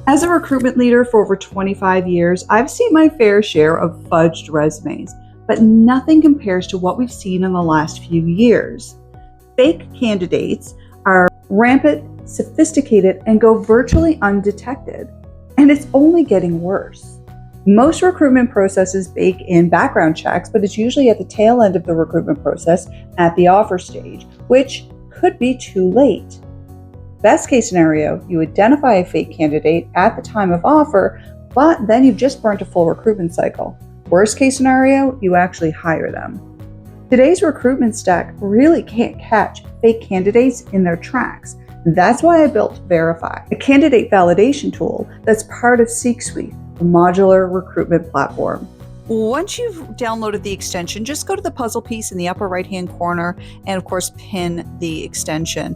As a recruitment leader for over 25 years, I've seen my fair share of fudged resumes, but nothing compares to what we've seen in the last few years. Fake candidates are rampant, sophisticated, and go virtually undetected. And it's only getting worse. Most recruitment processes bake in background checks, but it's usually at the tail end of the recruitment process at the offer stage, which could be too late. Best case scenario, you identify a fake candidate at the time of offer, but then you've just burnt a full recruitment cycle. Worst case scenario, you actually hire them. Today's recruitment stack really can't catch fake candidates in their tracks. That's why I built Verify, a candidate validation tool that's part of SeekSuite, a modular recruitment platform. Once you've downloaded the extension, just go to the puzzle piece in the upper right-hand corner and, of course, pin the extension.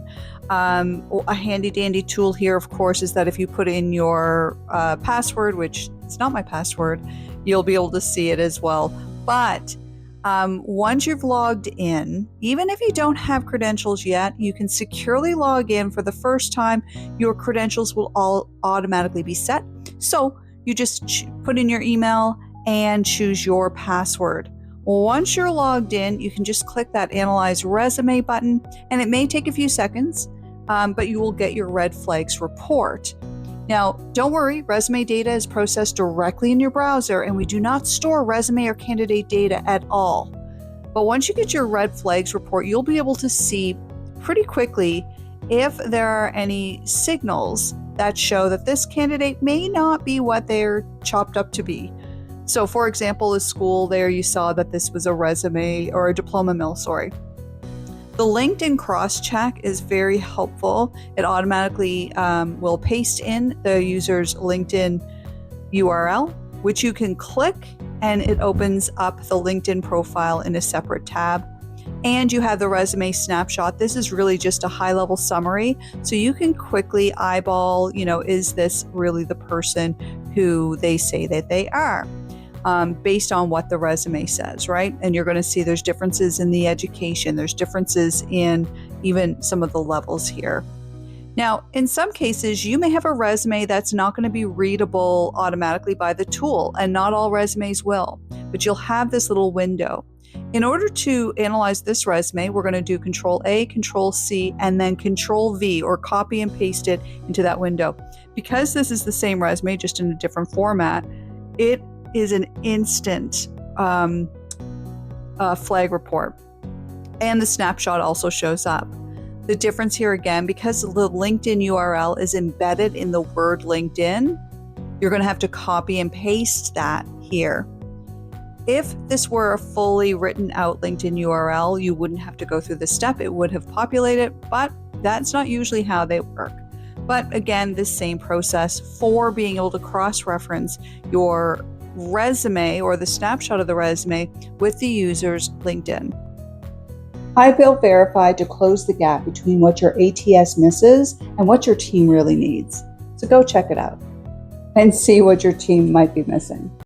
A handy-dandy tool here, of course, is that if you put in your password, which is not my password, you'll be able to see it as well. But once you've logged in, even if you don't have credentials yet, you can securely log in for the first time. Your credentials will all automatically be set. So you just put in your email and choose your password. Once you're logged in, you can just click that Analyze Resume button, and it may take a few seconds, but you will get your red flags report. Now, don't worry, resume data is processed directly in your browser, and we do not store resume or candidate data at all. But once you get your red flags report, you'll be able to see pretty quickly if there are any signals that show that this candidate may not be what they're chopped up to be. So for example, the school there, you saw that this was a resume or a diploma mill, The LinkedIn cross-check is very helpful. It automatically will paste in the user's LinkedIn URL, which you can click, and it opens up the LinkedIn profile in a separate tab. And you have the resume snapshot. This is really just a high-level summary, so you can quickly eyeball, is this really the person who they say that they are? Based on what the resume says, right? And you're going to see there's differences in the education. There's differences in even some of the levels here. Now, in some cases, you may have a resume that's not going to be readable automatically by the tool, and not all resumes will, but you'll have this little window. In order to analyze this resume, we're going to do Control-A, Control-C, and then Control-V, or copy and paste it into that window. Because this is the same resume, just in a different format, it is an instant flag report. And the snapshot also shows up. The difference here again, because the LinkedIn URL is embedded in the word LinkedIn, you're going to have to copy and paste that here. If this were a fully written out LinkedIn URL, you wouldn't have to go through this step. It would have populated, but that's not usually how they work. But again, this same process for being able to cross-reference your resume or the snapshot of the resume with the user's LinkedIn. I built Verify to close the gap between what your ATS misses and what your team really needs. So go check it out and see what your team might be missing.